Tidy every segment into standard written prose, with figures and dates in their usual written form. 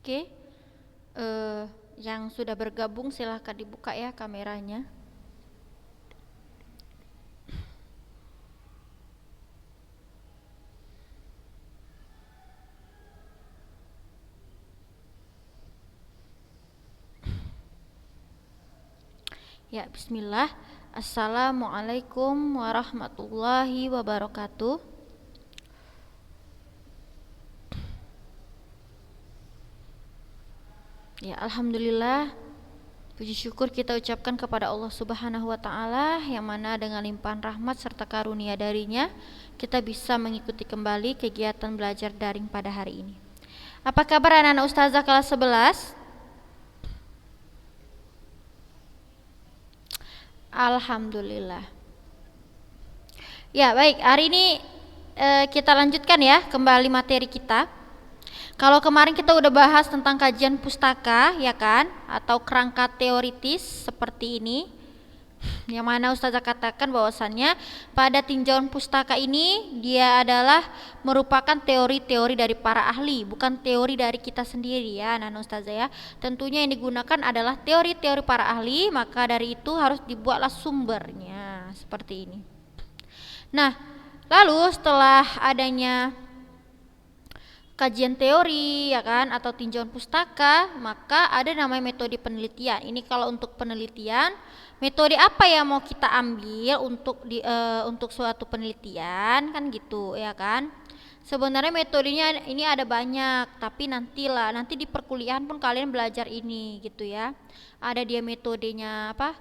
Oke, yang sudah bergabung silahkan dibuka ya kameranya. Ya, bismillah. Assalamualaikum warahmatullahi wabarakatuh. Ya, alhamdulillah. Puji syukur kita ucapkan kepada Allah Subhanahu wa taala yang mana dengan limpahan rahmat serta karunia darinya kita bisa mengikuti kembali kegiatan belajar daring pada hari ini. Apa kabar anak-anak ustazah kelas 11? Alhamdulillah. Ya, baik. Hari ini kita lanjutkan ya kembali materi kita. Kalau kemarin kita udah bahas tentang kajian pustaka, ya kan? Atau kerangka teoritis seperti ini. Yang mana Ustazah katakan bahwasannya pada tinjauan pustaka ini dia adalah merupakan teori-teori dari para ahli, bukan teori dari kita sendiri ya, Nana Ustazah ya. Tentunya yang digunakan adalah teori-teori para ahli, maka dari itu harus dibuatlah sumbernya seperti ini. Nah, lalu setelah adanya kajian teori ya kan atau tinjauan pustaka, maka ada namanya metode penelitian. Ini kalau untuk penelitian, metode apa yang mau kita ambil untuk suatu penelitian kan gitu ya kan. Sebenarnya metodenya ini ada banyak, tapi nanti di perkuliahan pun kalian belajar ini gitu ya. Ada dia metodenya apa?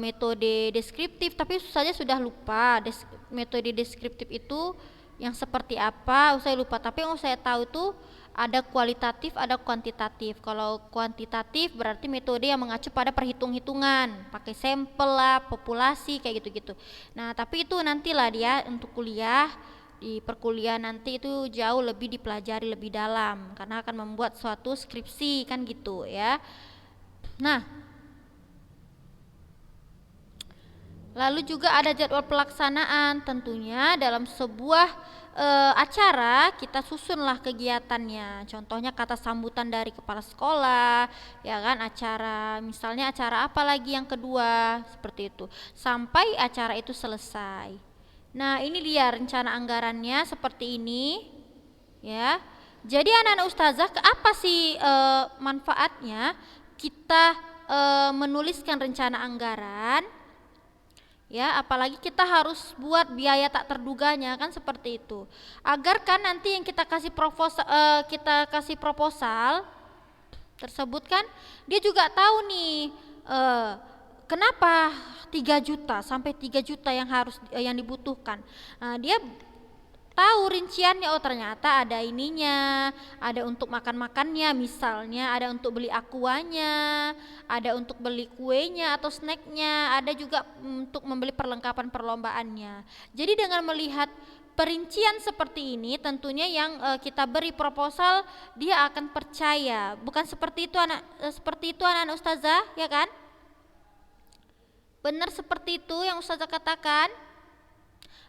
Metode deskriptif, tapi saya sudah lupa metode deskriptif itu yang seperti apa, saya lupa. Tapi yang saya tahu tuh ada kualitatif, ada kuantitatif. Kalau kuantitatif berarti metode yang mengacu pada perhitung-hitungan, pakai sampel lah, populasi kayak gitu-gitu. Nah, tapi itu nantilah dia untuk kuliah, di perkuliahan nanti itu jauh lebih dipelajari lebih dalam karena akan membuat suatu skripsi kan gitu ya. Nah, lalu juga ada jadwal pelaksanaan. Tentunya dalam sebuah acara kita susunlah kegiatannya. Contohnya kata sambutan dari kepala sekolah, ya kan, misalnya acara apa lagi yang kedua, seperti itu. Sampai acara itu selesai. Nah, ini dia rencana anggarannya seperti ini, ya. Jadi anak-anak ustazah, apa sih manfaatnya kita menuliskan rencana anggaran? Ya, apalagi kita harus buat biaya tak terduganya kan seperti itu. Agar kan nanti yang kita kasih proposal tersebut kan dia juga tahu nih kenapa 3 juta sampai 3 juta yang dibutuhkan. Nah, dia tahu rinciannya, oh ternyata ada ininya, ada untuk makan-makannya misalnya, ada untuk beli aquanya, ada untuk beli kuenya atau snacknya, ada juga untuk membeli perlengkapan perlombaannya. Jadi dengan melihat perincian seperti ini tentunya yang kita beri proposal dia akan percaya. Bukan seperti itu anak-anak ustazah ya kan? Benar seperti itu yang ustazah katakan?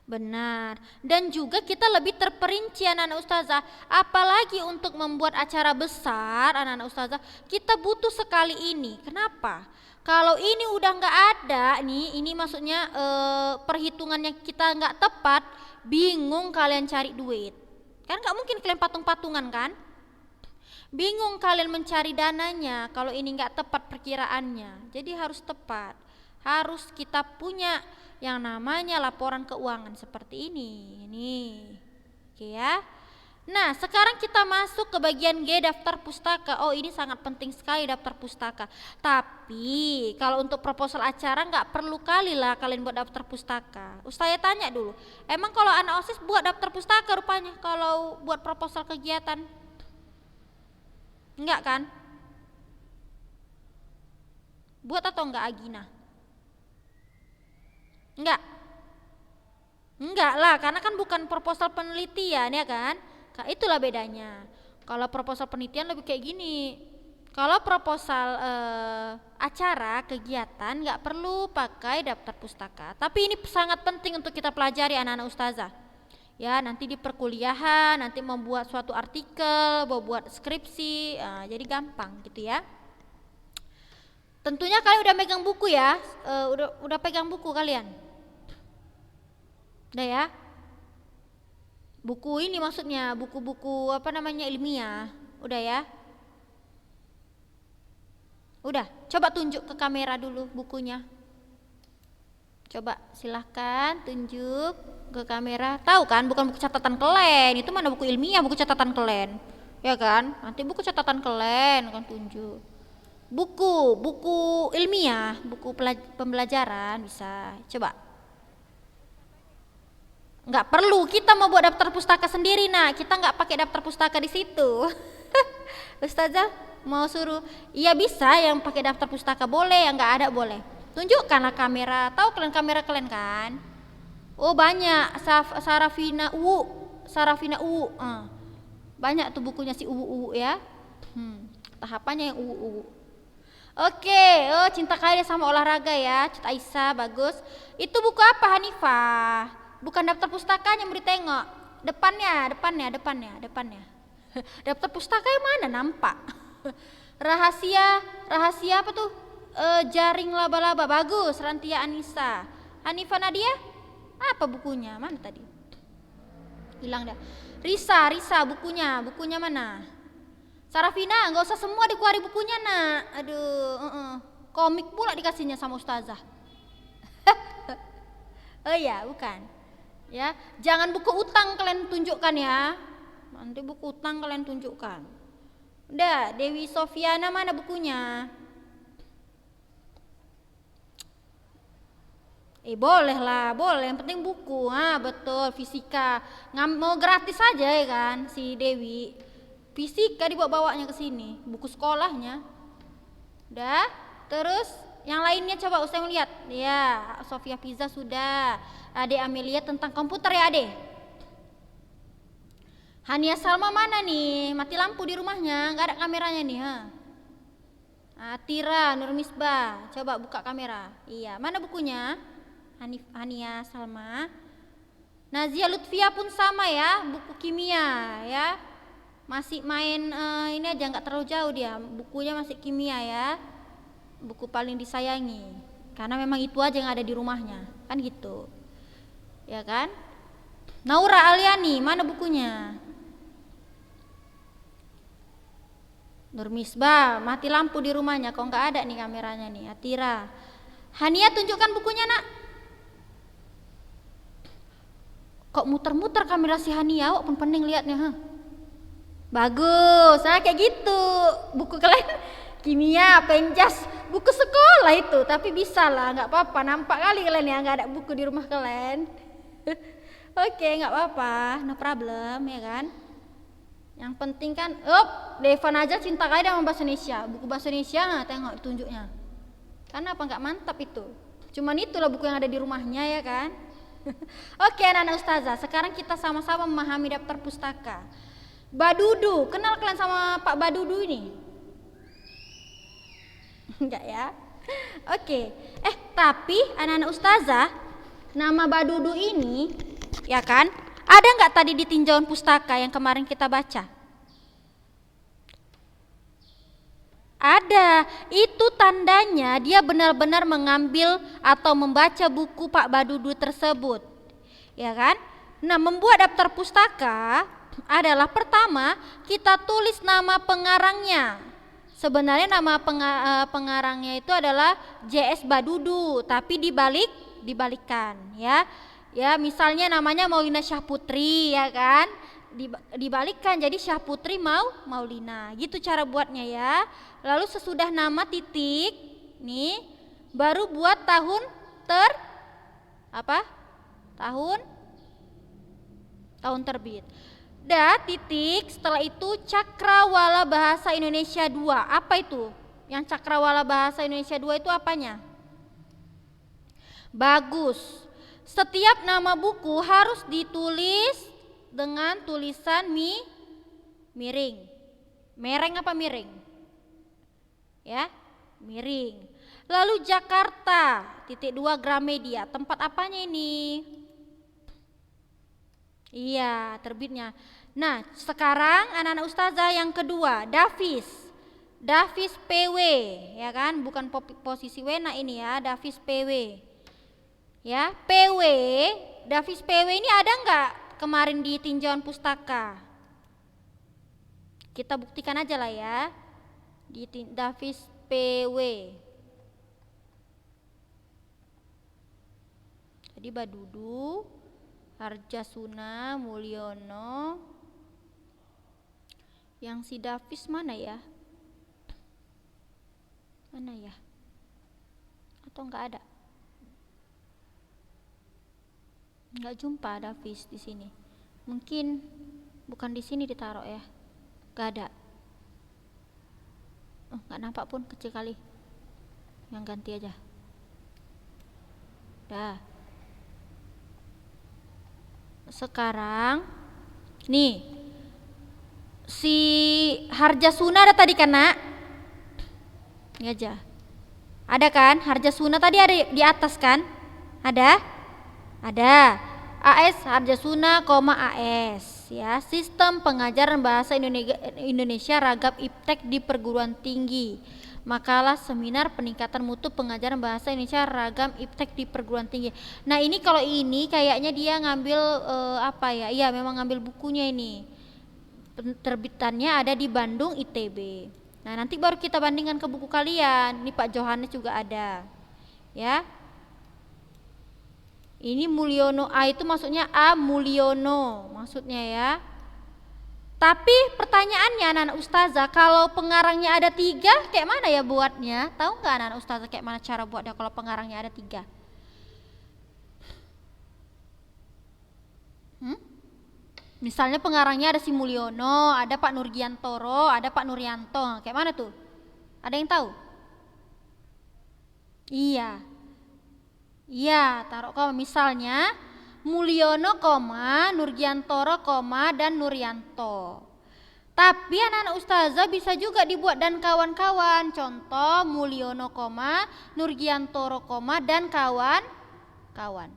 Benar. Dan juga kita lebih terperinci anak-anak ustazah. Apalagi untuk membuat acara besar anak-anak ustazah, kita butuh sekali ini. Kenapa? Kalau ini udah nggak ada nih, ini maksudnya perhitungannya kita nggak tepat, bingung kalian cari duit. Kan nggak mungkin kalian patung-patungan kan? Bingung kalian mencari dananya kalau ini nggak tepat perkiraannya. Jadi harus tepat. Harus kita punya yang namanya laporan keuangan seperti ini. Oke ya. Nah, sekarang kita masuk ke bagian G, daftar pustaka. Oh, ini sangat penting sekali daftar pustaka. Tapi kalau untuk proposal acara nggak perlu kali lah kalian buat daftar pustaka. Saya tanya dulu, emang kalau anak OSIS buat daftar pustaka rupanya kalau buat proposal kegiatan? Enggak kan? Buat atau enggak Agina? Enggak. Enggak lah, karena kan bukan proposal penelitian ya kan? Itulah bedanya. Kalau proposal penelitian lebih kayak gini. Kalau proposal acara kegiatan nggak perlu pakai daftar pustaka. Tapi ini sangat penting untuk kita pelajari anak-anak ustazah. Ya, nanti di perkuliahan, nanti membuat suatu artikel, membuat skripsi, jadi gampang gitu ya. Tentunya kalian udah megang buku ya, udah pegang buku kalian, udah ya. Buku ini maksudnya buku-buku apa namanya ilmiah, udah ya. Udah, coba tunjuk ke kamera dulu bukunya. Coba silahkan tunjuk ke kamera. Tahu kan bukan buku catatan kelen, itu mana buku ilmiah, buku catatan kelen. Ya kan? Nanti buku catatan kelen akan tunjuk. Buku ilmiah, buku pembelajaran bisa. Coba. Nggak perlu, kita mau buat daftar pustaka sendiri, nah. Kita nggak pakai daftar pustaka di situ. Ustazah mau suruh, iya bisa, yang pakai daftar pustaka boleh, yang nggak ada boleh. Tunjukkanlah kamera, tahu kalian kamera kalian kan? Oh banyak, Sarafina Uwu, banyak tuh bukunya si Uwu ya. Tahapannya yang Uwu. Oke, oh cinta kaya sama olahraga ya, Cut Aisyah bagus. Itu buku apa Hanifah? Bukan daftar pustakanya, mau ditengok. Depannya. Daftar pustaka yang mana nampak? Rahasia apa tuh? Jaring laba-laba, bagus. Rantia Anissa. Hanifah Nadia, apa bukunya? Mana tadi? Hilang dah. Risa bukunya mana? Sarafina, nggak usah semua dikeluarin bukunya nak. Aduh, komik pula dikasihnya sama ustazah. Oh iya, bukan. Ya, jangan buku utang kalian tunjukkan ya. Nanti buku utang kalian tunjukkan. Udah, Dewi Sofiana mana bukunya? Boleh lah, boleh. Yang penting buku. Betul, fisika. Mau gratis aja ya kan si Dewi. Fisika dibawa-bawanya ke sini, buku sekolahnya. Udah, terus yang lainnya coba Ustaz lihat. Ya, Sofia Fiza sudah. Ade Amelia tentang komputer ya, Ade. Hania Salma mana nih? Mati lampu di rumahnya, nggak ada kameranya nih, Tira Nur Misbah, coba buka kamera. Iya, mana bukunya? Hania Salma. Nazia Lutfia pun sama ya, buku kimia ya. Masih main ini aja, nggak terlalu jauh dia. Bukunya masih kimia ya. Buku paling disayangi. Karena memang itu aja yang ada di rumahnya, kan gitu. Ya kan? Naura Aliani, mana bukunya? Nur Misbah, mati lampu di rumahnya, kok nggak ada nih kameranya nih. Atira. Hania tunjukkan bukunya nak. Kok muter-muter kamera si Hania, awak pun pening liatnya, Bagus, kayak gitu. Buku kalian kimia, penjas, buku sekolah itu, tapi bisa lah, nggak apa-apa. Nampak kali kalian ya nggak ada buku di rumah kalian. Oke, nggak apa-apa, no problem ya kan. Yang penting kan, Devan aja cinta kaya sama bahasa Indonesia, buku bahasa Indonesia, tengok tunjuknya. Karena apa nggak mantap itu? Cuman itulah buku yang ada di rumahnya ya kan. Oke anak-anak ustazah, sekarang kita sama-sama memahami daftar pustaka. Badudu, kenal kalian sama Pak Badudu ini? Enggak ya? Oke. Tapi anak-anak ustazah, nama Badudu ini, ya kan? Ada nggak tadi di tinjauan pustaka yang kemarin kita baca? Ada. Itu tandanya dia benar-benar mengambil atau membaca buku Pak Badudu tersebut. Ya kan? Nah, membuat daftar pustaka adalah pertama kita tulis nama pengarangnya. Sebenarnya nama pengarangnya itu adalah JS Badudu, tapi dibalikkan ya. Ya, misalnya namanya Maulina Syahputri ya kan? Dibalikkan jadi Syahputri Maulina. Gitu cara buatnya ya. Lalu sesudah nama titik nih baru buat tahun tahun terbit. Titik, setelah itu Cakrawala Bahasa Indonesia 2. Apa itu? Yang Cakrawala Bahasa Indonesia 2 itu apanya? Bagus. Setiap nama buku harus ditulis dengan tulisan miring. Mereng apa miring? Ya, miring. Lalu Jakarta, titik 2 Gramedia. Tempat apanya ini? Iya, terbitnya. Nah, sekarang anak-anak ustazah yang kedua, Davis. Davis PW, ya kan? Bukan posisi Wena ini ya, Davis PW. Ya, PW, Davis PW ini ada nggak kemarin di tinjauan pustaka? Kita buktikan aja lah ya. Di Davis PW. Jadi Badudu, Harjasuna, Mulyono. Yang si Davis mana ya? Mana ya? Atau nggak ada? Nggak jumpa Davis di sini. Mungkin bukan di sini ditaruh ya. Nggak ada. Oh, nggak nampak pun, kecil kali. Yang ganti aja. Dah. Sekarang nih si Harjasuna ada tadi kan nak? Ini aja. Ada kan? Harjasuna tadi ada di atas kan? Ada? Ada. AS Harjasuna, AS ya. Sistem pengajaran bahasa Indonesia Ragam Iptek di perguruan tinggi. Makalah seminar peningkatan mutu pengajaran bahasa Indonesia Ragam Iptek di perguruan tinggi. Nah, ini kalau ini kayaknya dia ngambil apa ya? Iya, memang ngambil bukunya ini. Terbitannya ada di Bandung ITB. Nah, nanti baru kita bandingkan ke buku kalian. Ini Pak Johannes juga ada. Ya. Ini Mulyono A itu maksudnya A Mulyono maksudnya ya. Tapi pertanyaannya anak-anak ustazah, kalau pengarangnya ada 3, kayak mana ya buatnya? Tahu nggak anak-anak ustazah kayak mana cara buatnya kalau pengarangnya ada 3? Misalnya pengarangnya ada si Mulyono, ada Pak Nurgiantoro, ada Pak Nuryanto, kayak mana tuh? Ada yang tahu? Iya. Iya, taruh koma. Misalnya Mulyono, Nurgiantoro, dan Nuryanto. Tapi anak-anak ustazah bisa juga dibuat dan kawan-kawan. Contoh Mulyono, Nurgiantoro, dan kawan-kawan.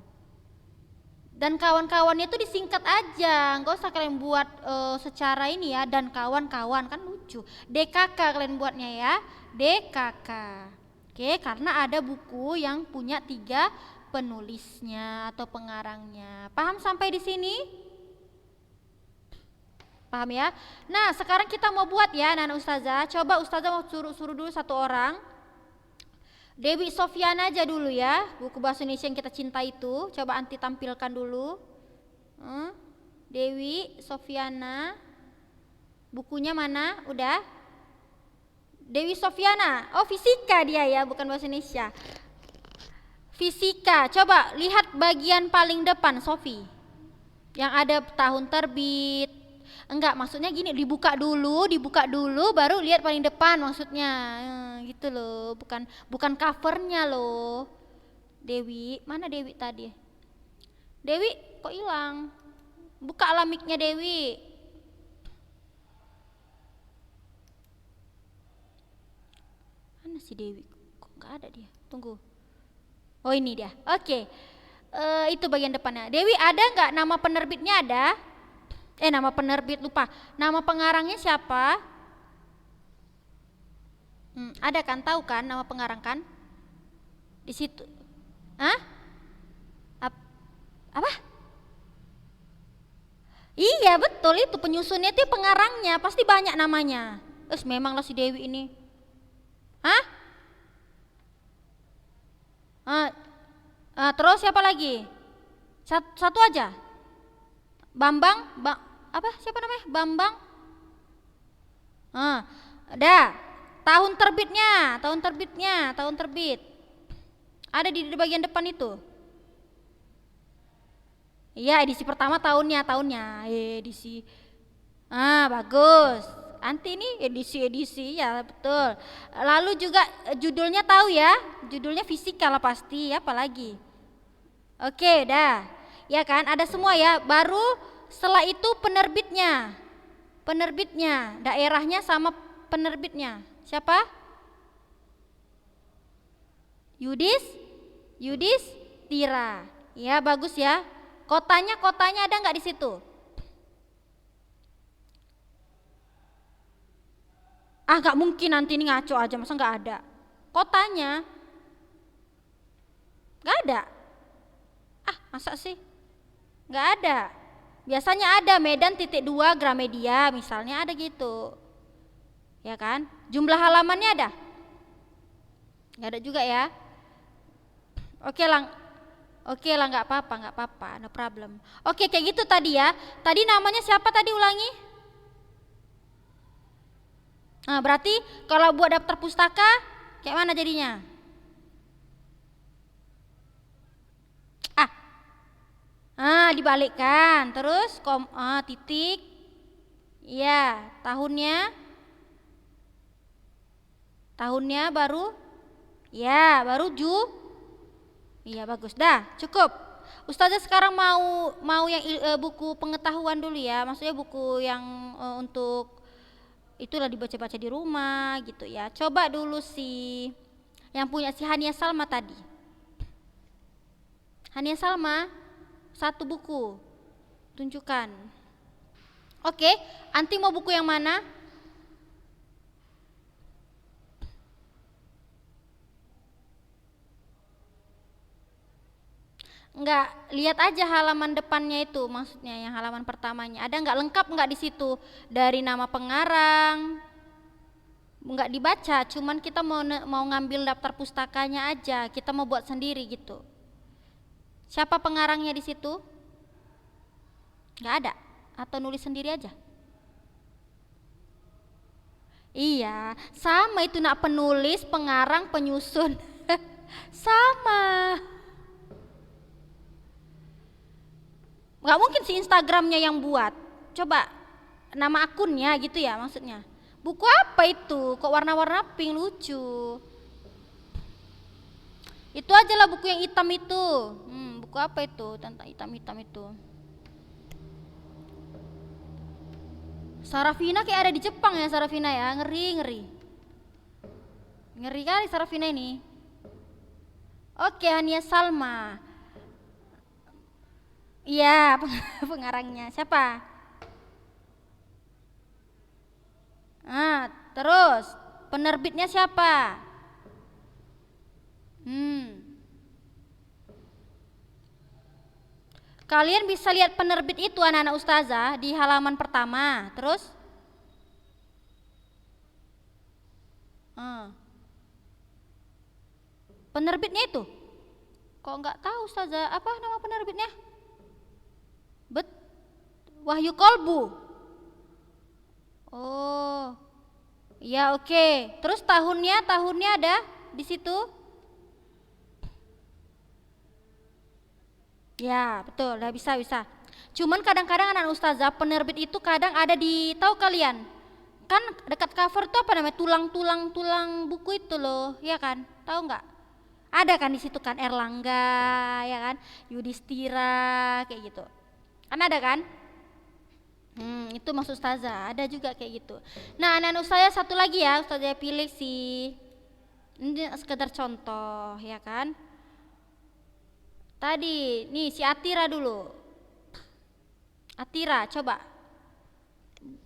Dan kawan-kawannya itu disingkat aja, nggak usah kalian buat secara ini ya, dan kawan-kawan kan lucu. DKK kalian buatnya ya, DKK. Oke, karena ada buku yang punya 3 penulisnya atau pengarangnya. Paham sampai di sini? Paham ya? Nah, sekarang kita mau buat ya anak-anak ustazah. Coba ustazah mau suruh dulu 1 orang. Dewi Sofiana aja dulu ya, buku bahasa Indonesia yang kita cinta itu. Coba anti tampilkan dulu. Dewi Sofiana. Bukunya mana? Udah? Dewi Sofiana. Oh, fisika dia ya, bukan bahasa Indonesia. Fisika. Coba lihat bagian paling depan, Sofi. Yang ada tahun terbit. Enggak, maksudnya gini, dibuka dulu baru lihat paling depan maksudnya. Gitu loh, bukan covernya loh. Dewi, mana Dewi tadi? Dewi kok hilang? Buka mic-nya Dewi. Mana si Dewi? Kok nggak ada dia? Tunggu. Oh, ini dia. Oke. Itu bagian depannya. Dewi, ada nggak nama penerbitnya ada? Nama penerbit lupa. Nama pengarangnya siapa? Ada kan? Tahu kan nama pengarang kan? Di situ. Hah? Apa? Iya betul, itu penyusunnya itu pengarangnya, pasti banyak namanya. Memanglah si Dewi ini. Hah? Terus siapa lagi? Satu aja. Bambang, apa? Siapa namanya? Bambang. Ada. Tahun terbit. Ada di bagian depan itu. Iya, edisi pertama tahunnya. Edisi. Bagus. Nanti ini edisi ya betul. Lalu juga judulnya tahu ya, judulnya fisika lah pasti, apalagi. Oke, dah. Ya kan, ada semua ya. Baru setelah itu penerbitnya, daerahnya sama penerbitnya. Siapa? Yudhistira. Ya, bagus ya. Kotanya ada nggak di situ? Ah, nggak mungkin, nanti ini ngaco aja, masa nggak ada? Kotanya nggak ada. Ah, masa sih? Nggak ada. Biasanya ada Medan .2 Gramedia misalnya, ada gitu. Ya kan? Jumlah halamannya ada? Nggak ada juga ya. Oke lang. Oke lah, nggak apa-apa, nggak apa-apa, no problem. Oke, kayak gitu tadi ya. Tadi namanya siapa tadi, ulangi? Nah, berarti kalau buat daftar pustaka kayak mana jadinya? Dibalikkan. Terus titik. Iya, tahunnya baru. Ya, baru Iya, bagus. Dah, cukup. Ustazah sekarang mau yang buku pengetahuan dulu ya. Maksudnya buku yang untuk itulah dibaca-baca di rumah gitu ya. Coba dulu yang punya si Hania Salma tadi. Hania Salma, satu buku. Tunjukkan. Oke, anti mau buku yang mana? Enggak, lihat aja halaman depannya itu, maksudnya yang halaman pertamanya. Ada enggak lengkap enggak di situ? Dari nama pengarang. Enggak dibaca, cuman kita mau ngambil daftar pustakanya aja. Kita mau buat sendiri gitu. Siapa pengarangnya di situ? Enggak ada. Atau nulis sendiri aja? Iya, sama itu, nak, penulis, pengarang, penyusun. Sama. Nggak mungkin si Instagramnya yang buat. Coba nama akunnya gitu ya maksudnya. Buku apa itu? Kok warna-warna pink, lucu. Itu aja lah buku yang hitam itu. Buku apa itu tentang hitam-hitam itu? Sarafina kayak ada di Jepang ya, Sarafina ya. Ngeri kali Sarafina ini. Oke, Hania Salma. Iya, pengarangnya siapa? Terus penerbitnya siapa? Kalian bisa lihat penerbit itu, anak-anak ustazah, di halaman pertama. Terus penerbitnya itu kok nggak tahu ustazah, apa nama penerbitnya? Wahyu Kolbu. Oh, ya, oke. Terus tahunnya ada di situ? Ya, betul, udah bisa. Cuman kadang-kadang anak ustazah penerbit itu kadang ada tahu kalian? Kan dekat cover tuh apa namanya? Tulang buku itu loh, ya kan? Tahu nggak? Ada kan di situ kan Erlangga, ya kan? Yudhistira kayak gitu. Kan ada kan? Itu maksud ustazah, ada juga kayak gitu. Nah, anak saya satu lagi ya, ustazah pilih ini sekedar contoh ya kan. Tadi nih si Atira dulu. Atira, coba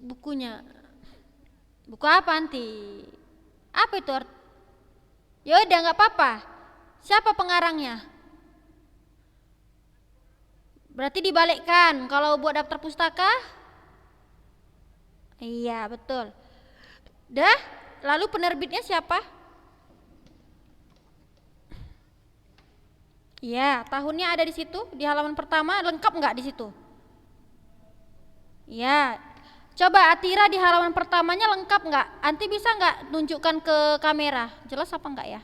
bukunya. Buku apa nanti? Apa itu? Ya udah, nggak apa-apa. Siapa pengarangnya? Berarti dibalikkan kalau buat daftar pustaka. Iya, betul. Dah, lalu penerbitnya siapa? Iya, tahunnya ada di situ, di halaman pertama, lengkap nggak di situ? Iya. Coba Atira di halaman pertamanya lengkap nggak? Anti bisa nggak tunjukkan ke kamera? Jelas apa nggak ya?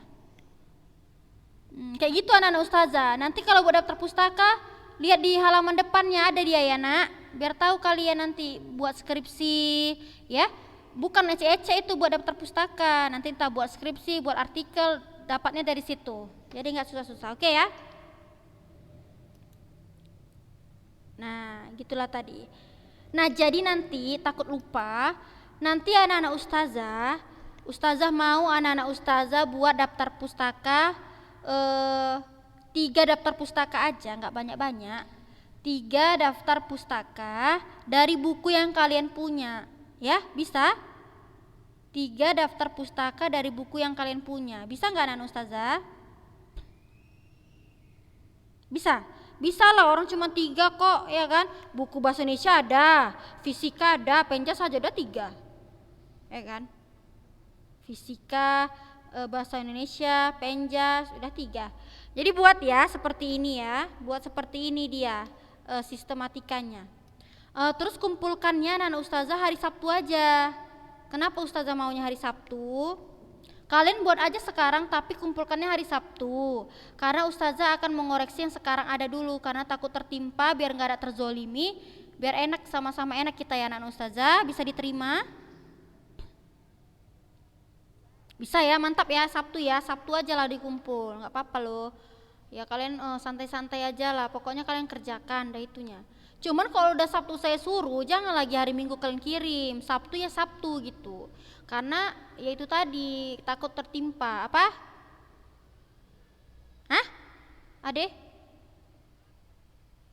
Kayak gitu anak-anak ustazah. Nanti kalau buat daftar pustaka, lihat di halaman depannya ada dia ya, nak. Biar tahu kalian nanti buat skripsi, ya. Bukan ece-ece itu buat daftar pustaka. Nanti entah buat skripsi, buat artikel, dapatnya dari situ. Jadi nggak susah-susah, oke ya? Nah, gitulah tadi. Nah, jadi nanti takut lupa, nanti anak-anak ustazah mau anak-anak ustazah buat daftar pustaka 3 daftar pustaka aja, nggak banyak-banyak. 3 daftar pustaka dari buku yang kalian punya. Ya, bisa? 3 daftar pustaka dari buku yang kalian punya. Bisa nggak anak ustazah? Bisa? Bisa lah, orang cuma 3 kok, ya kan? Buku bahasa Indonesia ada, fisika ada, penjas saja ada 3. Ya kan? Fisika, bahasa Indonesia, penjas, udah 3. Jadi buat ya seperti ini ya, buat seperti ini dia sistematikanya. Terus kumpulkannya anak ustazah hari Sabtu aja. Kenapa ustazah maunya hari Sabtu? Kalian buat aja sekarang tapi kumpulkannya hari Sabtu. Karena ustazah akan mengoreksi yang sekarang ada dulu karena takut tertimpa biar nggak ada terzolimi, biar enak sama-sama enak kita ya anak ustazah, bisa diterima? Bisa ya, mantap ya, Sabtu aja lah dikumpul, nggak apa-apa loh. Ya kalian santai-santai aja lah, pokoknya kalian kerjakan dah itunya. Cuman kalau udah Sabtu saya suruh, jangan lagi hari Minggu kalian kirim, Sabtu ya Sabtu gitu. Karena ya itu tadi, takut tertimpa, apa? Hah? Ade?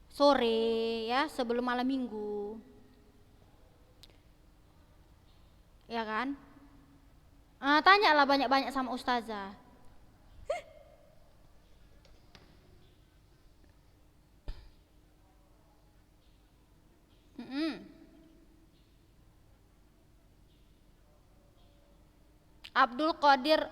Sore ya, sebelum malam Minggu. Ya kan? Tanyalah banyak-banyak sama ustazah. Abdul Qadir,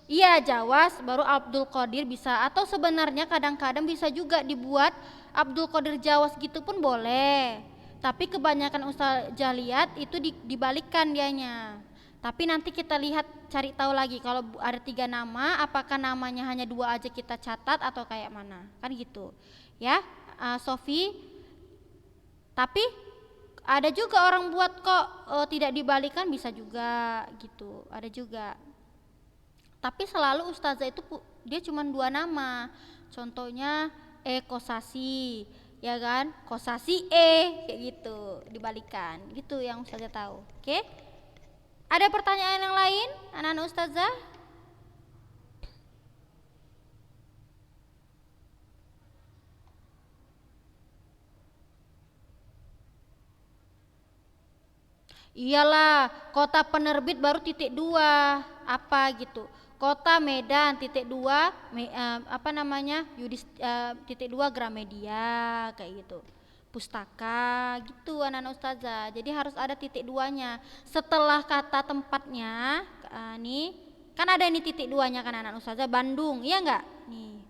iya Jawas baru Abdul Qadir bisa, atau sebenarnya kadang-kadang bisa juga dibuat Abdul Qadir Jawas gitu pun boleh, tapi kebanyakan ustazah lihat itu dibalikkan dianya. Tapi nanti kita lihat, cari tahu lagi kalau ada 3 nama, apakah namanya hanya 2 aja kita catat atau kayak mana, kan gitu ya. Sofi, tapi ada juga orang buat kok tidak dibalikkan, bisa juga gitu, ada juga. Tapi selalu ustazah itu dia cuma 2 nama, contohnya Kosasi, ya kan, Kosasi kayak gitu, dibalikan gitu yang ustazah tahu. Oke, ada pertanyaan yang lain anak-anak ustazah? Iyalah, kota penerbit baru titik 2 apa gitu. Kota Medan titik 2 apa namanya? Titik 2 Gramedia kayak gitu. Pustaka gitu anak-anak ustazah. Jadi harus ada titik 2-nya. Setelah kata tempatnya, nih kan ada ini titik 2-nya kan anak-anak ustazah, Bandung, iya enggak? Nih.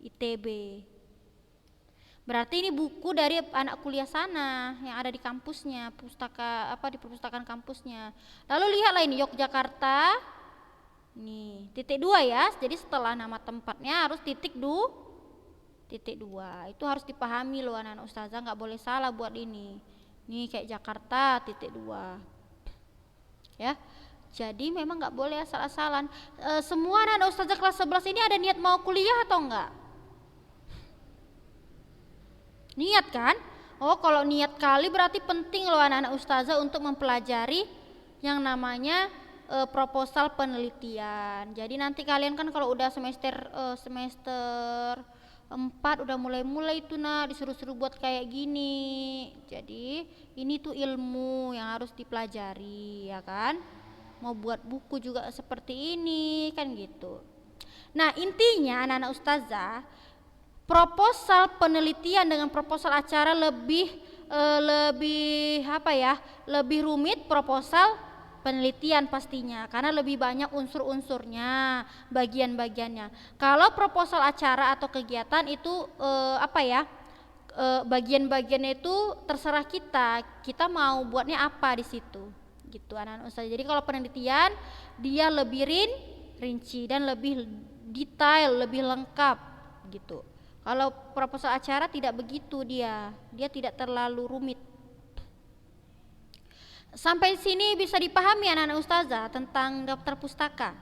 ITB. Berarti ini buku dari anak kuliah sana yang ada di kampusnya, pustaka apa di perpustakaan kampusnya. Lalu lihatlah ini Yogyakarta. Nih, titik 2 ya. Jadi setelah nama tempatnya harus titik 2. Itu harus dipahami loh anak-anak ustazah, nggak boleh salah buat ini. Nih kayak Jakarta titik 2. Ya. Jadi memang nggak boleh asal-asalan. Semua anak-anak ustazah kelas 11 ini ada niat mau kuliah atau enggak? Niat kan? Oh, kalau niat kali berarti penting loh anak-anak ustazah untuk mempelajari yang namanya proposal penelitian. Jadi nanti kalian kan kalau udah semester 4 udah mulai itu disuruh-suruh buat kayak gini. Jadi ini tuh ilmu yang harus dipelajari, ya kan? Mau buat buku juga seperti ini kan gitu. Nah, intinya anak-anak ustazah, proposal penelitian dengan proposal acara lebih apa ya, lebih rumit proposal penelitian pastinya karena lebih banyak unsur-unsurnya, bagian-bagiannya. Kalau proposal acara atau kegiatan itu apa ya, bagian-bagiannya itu terserah kita mau buatnya apa di situ gitu anak-anak ustazah. Jadi kalau penelitian dia lebih rinci dan lebih detail, lebih lengkap gitu. Kalau proposal acara tidak begitu, dia tidak terlalu rumit. Sampai sini bisa dipahami anak-anak ustazah tentang daftar pustaka.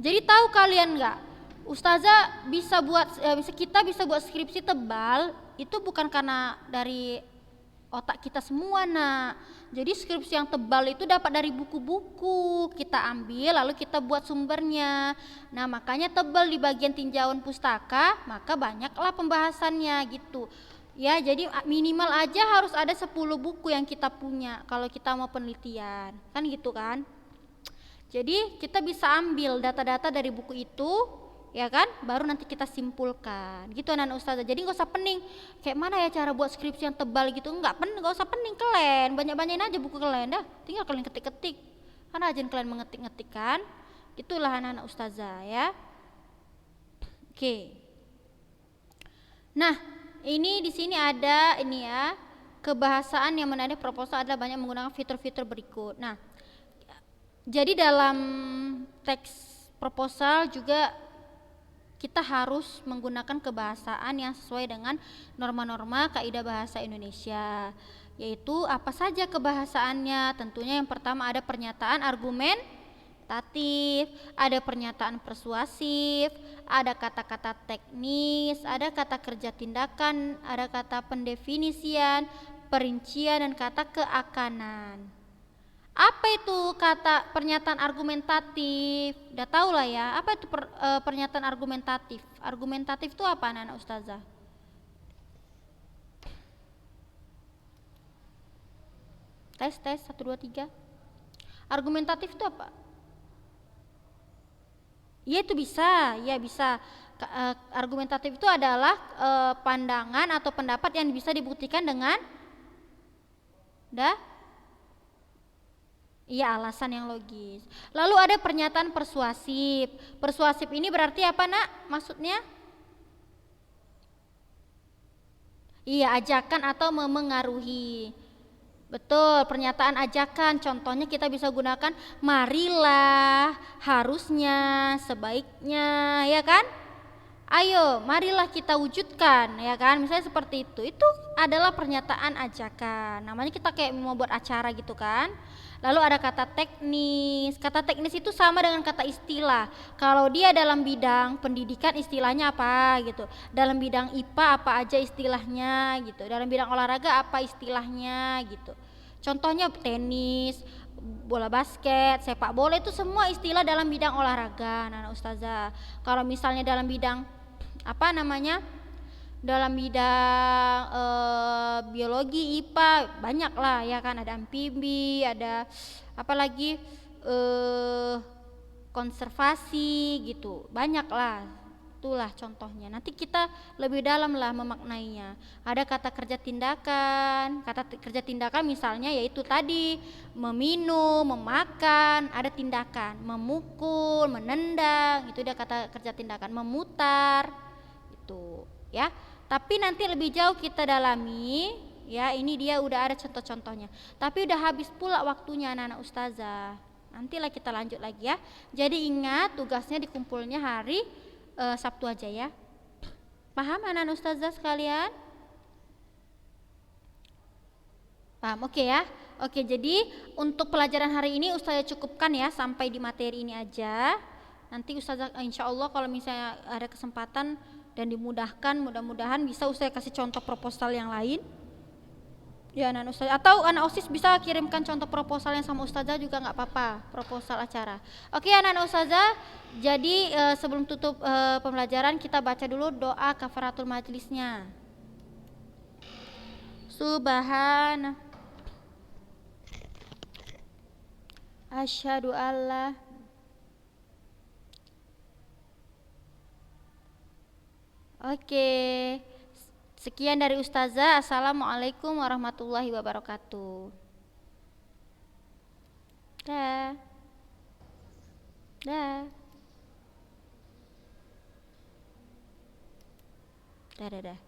Jadi tahu kalian nggak, ustazah kita bisa buat skripsi tebal itu bukan karena dari otak kita semua, nak. Jadi skripsi yang tebal itu dapat dari buku-buku, kita ambil lalu kita buat sumbernya. Nah, makanya tebal di bagian tinjauan pustaka, maka banyaklah pembahasannya gitu. Ya, jadi minimal aja harus ada 10 buku yang kita punya kalau kita mau penelitian. Kan gitu kan? Jadi kita bisa ambil data-data dari buku itu, ya kan, baru nanti kita simpulkan gitu anak ustazah. Jadi nggak usah pening kayak mana ya cara buat skripsi yang tebal gitu, nggak usah pening, kalian banyakin aja buku kalian dah, tinggal kalian ketik-ketik, kan rajin kalian mengetik-ngetik kan, itulah anak-anak ustazah ya. Oke, nah ini di sini ada ini ya, kebahasaan yang menarik proposal adalah banyak menggunakan fitur-fitur berikut. Nah, jadi dalam teks proposal juga kita harus menggunakan kebahasaan yang sesuai dengan norma-norma kaidah bahasa Indonesia. Yaitu apa saja kebahasaannya? Tentunya yang pertama ada pernyataan argumentatif, ada pernyataan persuasif, ada kata-kata teknis, ada kata kerja tindakan, ada kata pendefinisian, perincian, dan kata keakanan. Apa itu kata pernyataan argumentatif? Udah tahu lah ya. Apa itu pernyataan argumentatif? Argumentatif itu apa anak-anak ustazah? Tes 1 2 3. Argumentatif itu apa? Iya itu bisa, ya bisa. Argumentatif itu adalah pandangan atau pendapat yang bisa dibuktikan dengan iya alasan yang logis. Lalu ada pernyataan persuasif. Persuasif ini berarti apa nak? Maksudnya? Iya ajakan atau memengaruhi. Betul, pernyataan ajakan. Contohnya kita bisa gunakan marilah, harusnya, sebaiknya, ya kan? Ayo, marilah kita wujudkan, ya kan? Misalnya seperti itu. Itu adalah pernyataan ajakan. Namanya kita kayak mau buat acara gitu kan? Lalu ada kata teknis. Kata teknis itu sama dengan kata istilah. Kalau dia dalam bidang pendidikan istilahnya apa gitu. Dalam bidang IPA apa aja istilahnya gitu. Dalam bidang olahraga apa istilahnya gitu. Contohnya tenis, bola basket, sepak bola itu semua istilah dalam bidang olahraga, anak ustazah. Kalau misalnya dalam bidang apa namanya? Dalam bidang biologi IPA banyak lah ya kan, ada amfibi, ada apalagi konservasi gitu, banyak lah, itulah contohnya. Nanti kita lebih dalam lah memaknainya. Ada kata kerja tindakan. Kata kerja tindakan misalnya yaitu tadi meminum, memakan, ada tindakan memukul, menendang, itu dia kata kerja tindakan, memutar itu ya. Tapi nanti lebih jauh kita dalami ya, ini dia udah ada contoh-contohnya. Tapi udah habis pula waktunya anak-anak ustazah. Nantilah kita lanjut lagi ya. Jadi ingat tugasnya dikumpulnya hari Sabtu aja ya. Paham anak-anak ustazah sekalian? Paham, oke ya. Oke, jadi untuk pelajaran hari ini ustazah cukupkan ya sampai di materi ini aja. Nanti ustazah insya Allah kalau misalnya ada kesempatan dan dimudahkan, mudah-mudahan bisa ustazah kasih contoh proposal yang lain ya anak ustazah, atau anak OSIS bisa kirimkan contoh proposal yang sama ustazah juga nggak apa-apa, proposal acara. Oke anak ustazah, jadi sebelum tutup pembelajaran kita baca dulu doa kafaratul majlisnya. Subhana asyhadu alla Oke. Sekian dari ustazah. Assalamualaikum warahmatullahi wabarakatuh. Dah. Dah. Dah.